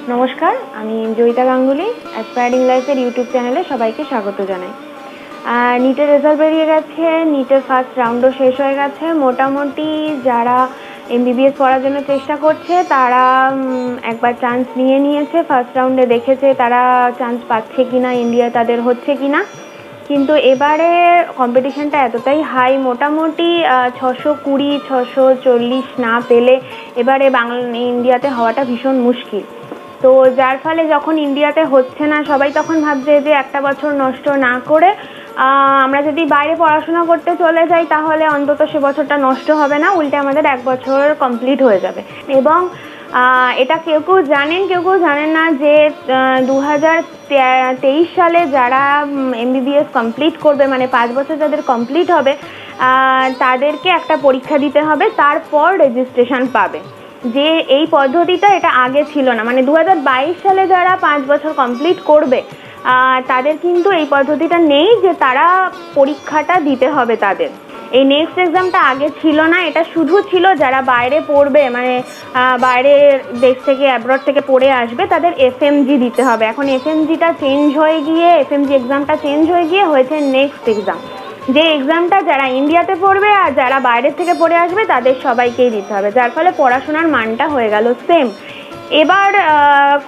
নমস্কার, আমি জয়িতা গাঙ্গুলি। অ্যাসপায়ারিং লাইফের ইউটিউব চ্যানেলে সবাইকে স্বাগত জানাই। নিটের রেজাল্ট বেরিয়ে গেছে, নিটের ফার্স্ট রাউন্ডও শেষ হয়ে গেছে। মোটামুটি যারা এমবিবিএস পড়ার জন্য চেষ্টা করছে তারা একবার চান্স নিয়েছে। ফার্স্ট রাউন্ডে দেখেছে তারা চান্স পাচ্ছে কিনা, ইন্ডিয়া তাদের হচ্ছে কিনা। কিন্তু এবারে কম্পিটিশনটা এতটাই হাই, মোটামুটি 620 640 না পেলে এবারে ইন্ডিয়াতে হওয়াটা ভীষণ মুশকিল। তো যার ফলে যখন ইন্ডিয়াতে হচ্ছে না, সবাই তখন ভাবছে যে একটা বছর নষ্ট না করে আমরা যদি বাইরে পড়াশোনা করতে চলে যাই তাহলে অন্তত সে বছরটা নষ্ট হবে না, উল্টে আমাদের এক বছর কমপ্লিট হয়ে যাবে। এবং এটা কেউ কেউ জানেন, কেউ কেউ জানেন না যে 2023 সালে যারা এমবিবিএস কমপ্লিট করবে, মানে 5 বছর যাদের কমপ্লিট হবে, তাদেরকে একটা পরীক্ষা দিতে হবে, তারপর রেজিস্ট্রেশন পাবে। যে এই পদ্ধতিটা এটা আগে ছিল না, মানে 2022 সালে যারা 5 বছর কমপ্লিট করবে তাদের কিন্তু এই পদ্ধতিটা নেই যে তারা পরীক্ষাটা দিতে হবে তাদের। এই নেক্সট এক্সামটা আগে ছিল না, এটা শুধু ছিল যারা বাইরে পড়বে, মানে বাইরের দেশ থেকে, অ্যাব্রড থেকে পড়ে আসবে, তাদের এফএমজি দিতে হবে। এখন এফএমজিটা চেঞ্জ হয়ে গিয়ে, এফএমজি এক্সামটা চেঞ্জ হয়ে গিয়ে হয়েছে নেক্সট এক্সাম, যে এক্সামটা যারা ইন্ডিয়াতে পড়বে আর যারা বাইরের থেকে পড়ে আসবে তাদের সবাইকেই দিতে হবে, যার ফলে পড়াশোনার মানটা হয়ে গেল সেম। এবার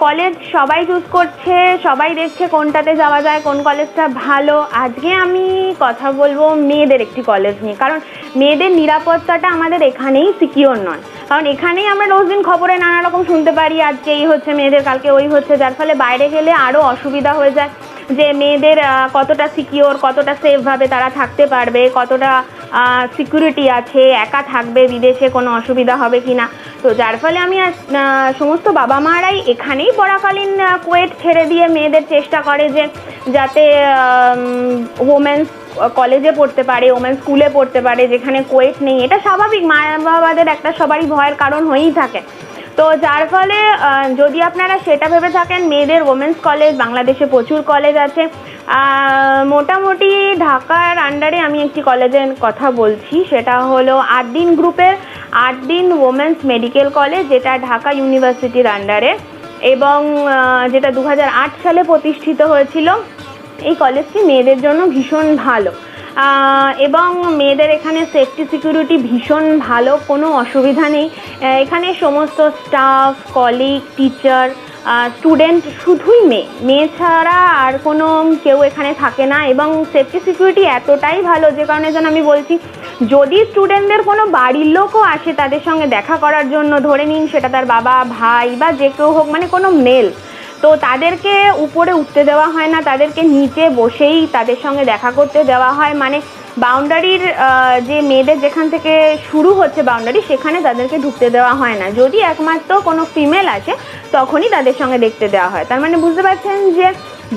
কলেজ সবাই চুজ করছে, সবাই দেখছে কোনটাতে যাওয়া যায়, কোন কলেজটা ভালো। আজকে আমি কথা বলবো মেয়েদের একটি কলেজ নিয়ে, কারণ মেয়েদের নিরাপত্তাটা আমাদের এখানেই সিকিওর নয়। কারণ এখানেই আমরা রোজ দিন খবরে নানা রকম শুনতে পারি, আজকে এই হচ্ছে মেয়েদের, কালকে ওই হচ্ছে, যার ফলে বাইরে গেলে আরও অসুবিধা হয়ে যায় যে মেয়েদের কতটা সিকিওর, কতটা সেফভাবে তারা থাকতে পারবে, কতটা সিকিউরিটি আছে, একা থাকবে বিদেশে, কোনো অসুবিধা হবে কি না। তো যার ফলে আমি সমস্ত বাবা মারাই এখানেই পড়াকালীন কুয়েট ছেড়ে দিয়ে মেয়েদের চেষ্টা করে যে যাতে ওমেন্স কলেজে পড়তে পারে, ওমেন্স স্কুলে পড়তে পারে, যেখানে কুয়েট নেই। এটা স্বাভাবিক, মা বাবাদের একটা সবারই ভয়ের কারণ হয়েই থাকে। তো যার ফলে যদি আপনারা সেটা ভেবে থাকেন, মেয়েদের ওমেন্স কলেজ বাংলাদেশে প্রচুর কলেজ আছে। মোটামুটি ঢাকার আন্ডারে আমি একটি কলেজের কথা বলছি, সেটা হলো 8 দিন গ্রুপের 8 দিন ওমেন্স মেডিকেল কলেজ, যেটা ঢাকা ইউনিভার্সিটির আন্ডারে, এবং যেটা 2008 সালে প্রতিষ্ঠিত হয়েছিল। এই কলেজটি মেয়েদের জন্য ভীষণ ভালো, এবং মেয়েদের এখানে সেফটি সিকিউরিটি ভীষণ ভালো, কোনো অসুবিধা নেই। এখানে সমস্ত স্টাফ, কলিগ, টিচার, স্টুডেন্ট শুধুই মেয়ে ছাড়া আর কোনো কেউ এখানে থাকে না। এবং সেফটি সিকিউরিটি এতটাই ভালো যে কারণে যেন আমি বলছি, যদি স্টুডেন্টদের কোনো বাড়ির লোকও আসে তাদের সঙ্গে দেখা করার জন্য, ধরে নিন সেটা তার বাবা, ভাই বা যে কেউ হোক, মানে কোনো মেল, তো তাদেরকে উপরে উঠতে দেওয়া হয় না, তাদেরকে নিচে বসেই তাদের সঙ্গে দেখা করতে দেওয়া হয়। মানে বাউন্ডারির যে মেয়েদের যেখান থেকে শুরু হচ্ছে বাউন্ডারি, সেখানে তাদেরকে ঢুকতে দেওয়া হয় না। যদি একমাত্র কোনো ফিমেল আসে তখনই তাদের সঙ্গে দেখতে দেওয়া হয়। তার মানে বুঝতে পারছেন যে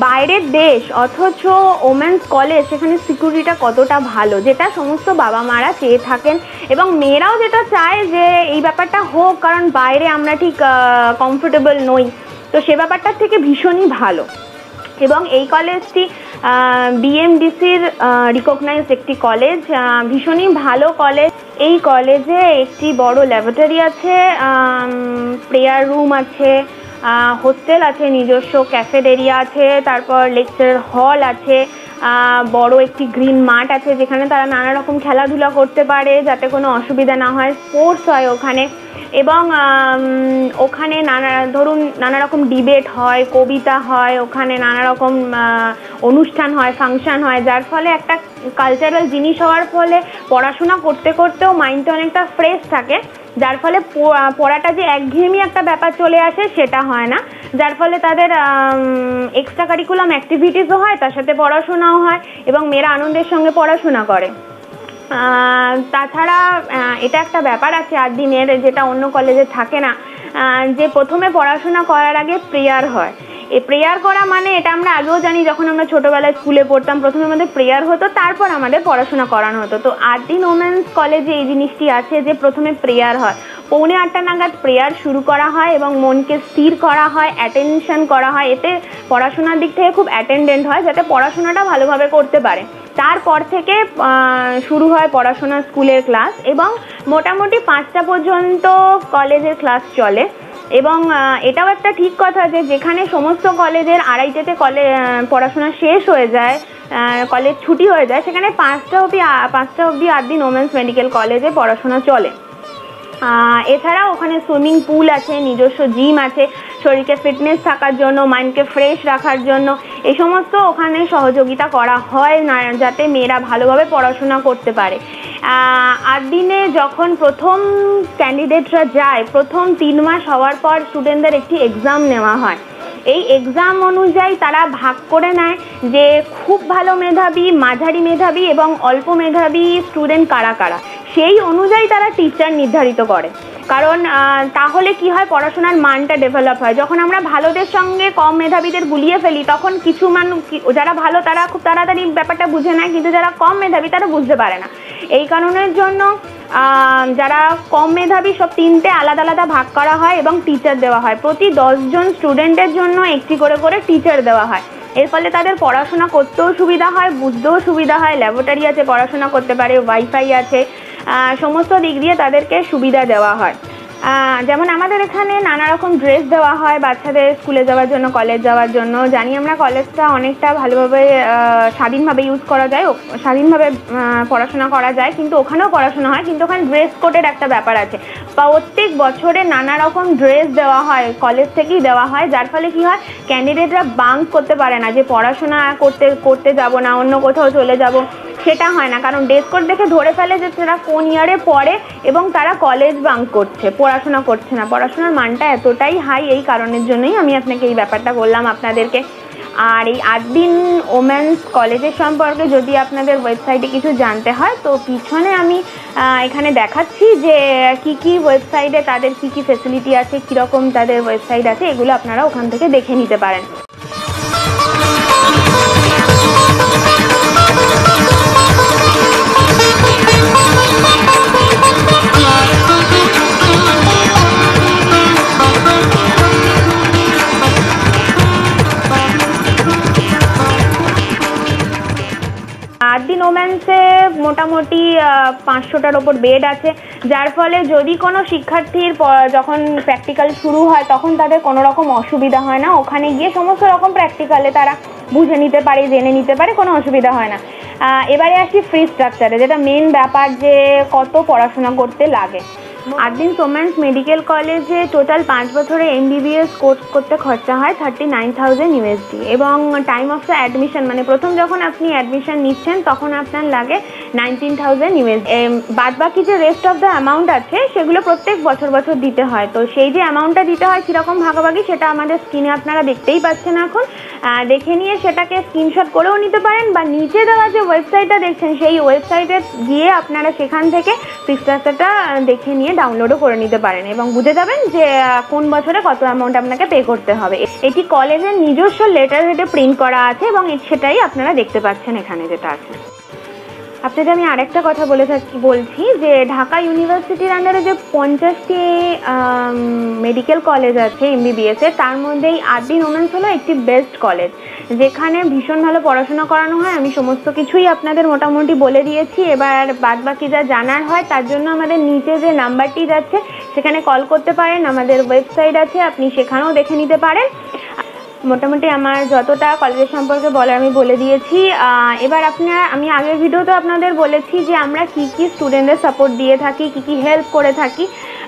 বাইরের দেশ অথচ ওমেন্স কলেজ, সেখানে সিকিউরিটিটা কতটা ভালো, যেটা সমস্ত বাবা মারা চেয়ে থাকেন। এবং মেয়েরাও যেটা চায় যে এই ব্যাপারটা হোক, কারণ বাইরে আমরা ঠিক কমফোর্টেবল নই, তো সে ব্যাপারটার থেকে ভীষণই ভালো। এবং এই কলেজটি বিএমডিসির রিকগনাইজড একটি কলেজ, ভীষণই ভালো কলেজ। এই কলেজে একটি বড় ল্যাবরেটরি আছে, প্রেয়ার রুম আছে, হোস্টেল আছে, নিজস্ব ক্যাফেটেরিয়া আছে, তারপর লেকচার হল আছে, বড় একটি গ্রিন মাঠ আছে যেখানে তারা নানা রকম খেলাধুলা করতে পারে যাতে কোনো অসুবিধা না হয়। স্পোর্টস হয় ওখানে, এবং ওখানে নানা রকম ডিবেট হয়, কবিতা হয়, ওখানে নানা রকম অনুষ্ঠান হয়, ফাংশন হয়, যার ফলে একটা কালচারাল জিনিস হওয়ার ফলে পড়াশোনা করতে করতেও মাইন্ডটা অনেকটা ফ্রেশ থাকে, যার ফলে পড়াটা যে একঘেয়েমি একটা ব্যাপার চলে আসে সেটা হয় না। যার ফলে তাদের এক্সট্রা কারিকুলাম অ্যাক্টিভিটিসও হয়, তার সাথে পড়াশোনাও হয়, এবং মেয়েরা আনন্দের সঙ্গে পড়াশোনা করে। তাছাড়া এটা একটা ব্যাপার আছে 8 দিনের, যেটা অন্য কলেজে থাকে না, যে প্রথমে পড়াশোনা করার আগে প্রেয়ার হয়। এই প্রেয়ার করা মানে, এটা আমরা আগেও জানি, যখন আমরা ছোটোবেলায় স্কুলে পড়তাম প্রথমে আমাদের প্রেয়ার হতো, তারপর আমাদের পড়াশোনা করানো হতো। তো 8 দিন ওমেন্স কলেজে এই জিনিসটি আছে যে প্রথমে প্রেয়ার হয়, 7:45 নাগাদ প্রেয়ার শুরু করা হয় এবং মনকে স্থির করা হয়, অ্যাটেনশন করা হয়। এতে পড়াশোনার দিক থেকে খুব অ্যাটেন্ডেন্ট হয় যাতে পড়াশোনাটা ভালোভাবে করতে পারে। তারপর থেকে শুরু হয় পড়াশোনা, স্কুলের ক্লাস, এবং মোটামুটি 5টা পর্যন্ত কলেজের ক্লাস চলে। এবং এটাও একটা ঠিক কথা যে যেখানে সমস্ত কলেজের 2:30-তে পড়াশোনা শেষ হয়ে যায়, কলেজ ছুটি হয়ে যায়, সেখানে 5টা অবধি আদ্দিন ওমেন্স মেডিকেল কলেজে পড়াশোনা চলে। এছাড়াও ওখানে সুইমিং পুল আছে, নিজস্ব জিম আছে, শরীরকে ফিটনেস থাকার জন্য, মাইন্ডকে ফ্রেশ রাখার জন্য এই সমস্ত ওখানে সহযোগিতা করা হয় না, যাতে মেয়েরা ভালোভাবে পড়াশোনা করতে পারে। আদ্দিনে যখন প্রথম ক্যান্ডিডেটরা যায়, প্রথম 3 মাস হওয়ার পর স্টুডেন্টদের একটি এক্সাম নেওয়া হয়। এই এক্সাম অনুযায়ী তারা ভাগ করে নেয় যে খুব ভালো মেধাবী, মাঝারি মেধাবী এবং অল্প মেধাবী স্টুডেন্ট কারা কারা। সেই অনুযায়ী তারা টিচার নির্ধারিত করে, কারণ তাহলে কি হয়, পড়াশোনার মানটা ডেভেলপ হয়। যখন আমরা ভালোদের সঙ্গে কম মেধাবীদের গুলিয়ে ফেলি, তখন কিছু মানুষ যারা ভালো তারা খুব তাড়াতাড়ি ব্যাপারটা বুঝে নেয়, কিন্তু যারা কম মেধাবী তারা বুঝতে পারে না। এই কারণের জন্য যারা কম মেধাবী সব 3টে আলাদা আলাদা ভাগ করা হয় এবং টিচার দেওয়া হয়। প্রতি 10 জন স্টুডেন্টের জন্য একটি করে টিচার দেওয়া হয়। এর ফলে তাদের পড়াশোনা করতেও সুবিধা হয়, বুঝতেও সুবিধা হয়। ল্যাবরেটরি আছে, পড়াশোনা করতে পারে, ওয়াইফাই আছে, সমস্ত দিক দিয়ে তাদেরকে সুবিধা দেওয়া হয়। যেমন আমাদের এখানে নানা রকম ড্রেস দেওয়া হয় বাচ্চাদের স্কুলে যাওয়ার জন্য, কলেজ যাওয়ার জন্য। জানি আমরা কলেজটা অনেকটা ভালোভাবে স্বাধীনভাবে ইউজ করা যায়, স্বাধীনভাবে পড়াশোনা করা যায়, কিন্তু ওখানেও পড়াশোনা হয়, কিন্তু ওখানে ড্রেস কোডের একটা ব্যাপার আছে। প্রত্যেক বছরে নানা রকম ড্রেস দেওয়া হয়, কলেজ থেকেই দেওয়া হয়, যার ফলে কি হয়, ক্যান্ডিডেটরা বাঙ্ক করতে পারে না যে পড়াশোনা করতে যাব না, অন্য কোথাও চলে যাব, সেটা হয় না। কারণ ড্রেস কোড দেখে ধরে ফেলে যে তারা কোন ইয়ারে পড়ে এবং তারা কলেজ বাঙ্ক করছে, পড়াশোনা করছে না। পড়াশোনার মানটা এতটাই হাই, এই কারণের জন্যই আমি আপনাকে এই ব্যাপারটা বললাম আপনাদেরকে। আর এই আদ্দিন ওমেন্স কলেজের সম্পর্কে যদি আপনাদের ওয়েবসাইটে কিছু জানতে হয়, তো পিছনে আমি এখানে দেখাচ্ছি যে কি ওয়েবসাইটে তাদের কি ফেসিলিটি আছে, কীরকম তাদের ওয়েবসাইট আছে, এগুলো আপনারা ওখান থেকে দেখে নিতে পারেন। আদ্দিন ওমেন্সে মোটামুটি 500টার ওপর বেড আছে, যার ফলে যদি কোনো শিক্ষার্থীর যখন প্র্যাকটিক্যাল শুরু হয় তখন তাদের কোনো রকম অসুবিধা হয় না। ওখানে গিয়ে সমস্ত রকম প্র্যাকটিক্যালে তারা বুঝে নিতে পারে, জেনে নিতে পারে, কোনো অসুবিধা হয় না। এবারে আসি ফ্রি স্ট্রাকচারে, যেটা মেন ব্যাপার, যে কত পড়াশোনা করতে লাগে। আদ্দিন ওমেন্স মেডিকেল কলেজে টোটাল 5 বছরে MBBS কোর্স করতে খরচা হয় 39,000 USD এবং টাইম অফ দ্য অ্যাডমিশন, মানে প্রথম যখন আপনি অ্যাডমিশন নিচ্ছেন তখন আপনার লাগে 19,000 USD। বাদবাকি যে রেস্ট অফ দ্য অ্যামাউন্ট আছে সেগুলো প্রত্যেক বছর দিতে হয়। তো সেই যে অ্যামাউন্টটা দিতে হয় কীরকম ভাগাভাগি, সেটা আমাদের স্ক্রিনে আপনারা দেখতেই পাচ্ছেন। এখন দেখে নিয়ে সেটাকে স্ক্রিনশট করেও নিতে পারেন, বা নিচে দেওয়া যে ওয়েবসাইটটা দেখছেন সেই ওয়েবসাইটে গিয়ে আপনারা সেখান থেকে ফি স্ট্রাকচারটা দেখে নিয়ে ডাউনলোডও করে নিতে পারেন এবং বুঝে যাবেন যে কোন বছরে কত অ্যামাউন্ট আপনাকে পে করতে হবে। এটি কলেজের নিজস্ব লেটার হেডে প্রিন্ট করা আছে এবং সেটাই আপনারা দেখতে পাচ্ছেন এখানে যেটা আছে। আপনাদের আমি আরেকটা কথা বলছি যে ঢাকা ইউনিভার্সিটির আন্ডারে যে 50টি মেডিকেল কলেজ আছে MBBS এর, তার মধ্যেই আদ্দিন ওমেন্স হলো একটি বেস্ট কলেজ, যেখানে ভীষণ ভালো পড়াশোনা করানো হয়। আমি সমস্ত কিছুই আপনাদের মোটামুটি বলে দিয়েছি। এবার বাদ বাকি যা জানার হয় তার জন্য আমাদের নিচে যে নাম্বারটি যাচ্ছে সেখানে কল করতে পারেন। আমাদের ওয়েবসাইট আছে, আপনি সেখানেও দেখে নিতে পারেন। মোটামুটি আমার যতটা কলেজের সম্পর্কে বলার আমি বলে দিয়েছি। এবার আমি আগের ভিডিওতে আপনাদের বলেছি যে আমরা কি স্টুডেন্টদের সাপোর্ট দিয়ে থাকি, কি হেল্প করে থাকি।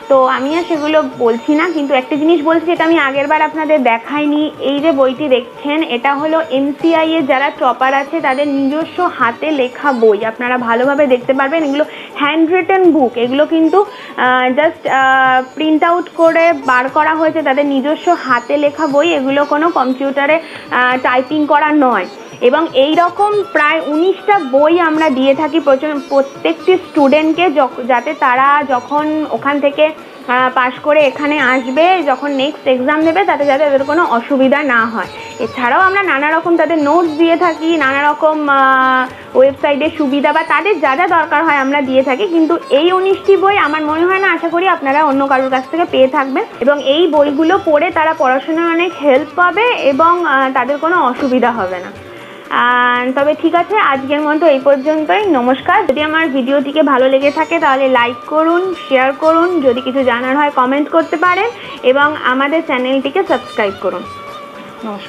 তো আমি আর সেগুলো বলছি না, কিন্তু একটা জিনিস বলছি যেটা আমি আগেরবার আপনাদের দেখাইনি। এই যে বইটি দেখছেন, এটা হলো MCI এর যারা টপার আছে তাদের নিজস্ব হাতে লেখা বই। আপনারা ভালোভাবে দেখতে পারবেন, এগুলো হ্যান্ড রিটেন বুক। এগুলো কিন্তু জাস্ট প্রিন্ট আউট করে বার করা হয়েছে, তাদের নিজস্ব হাতে লেখা বই। এগুলো কোনো কম্পিউটারে টাইপিং করা নয়। এবং এই রকম প্রায় 19টা বই আমরা দিয়ে থাকি প্রত্যেকটি স্টুডেন্টকে, যাতে তারা যখন ওখান থেকে পাশ করে এখানে আসবে, যখন নেক্সট এক্সাম দেবে, যাতে তাদের কোনো অসুবিধা না হয়। এছাড়াও আমরা নানা রকম তাদের নোটস দিয়ে থাকি, নানা রকম ওয়েবসাইটের সুবিধা বা তাদের যা যা দরকার হয় আমরা দিয়ে থাকি। কিন্তু এই 19টি বই আমার মনে হয় না, আশা করি আপনারা অন্য কারোর কাছ থেকে পেয়ে থাকবেন এবং এই বইগুলো পড়ে তারা পড়াশোনায় অনেক হেল্প পাবে এবং তাদের কোনো অসুবিধা হবে না। তবে ঠিক আছে, আজকের মতো এই পর্যন্তই। নমস্কার। যদি আমার ভিডিওটিকে ভালো লেগে থাকে তাহলে লাইক করুন, শেয়ার করুন, যদি কিছু জানার হয় কমেন্ট করতে পারেন এবং আমাদের চ্যানেলটিকে সাবস্ক্রাইব করুন। নমস্কার।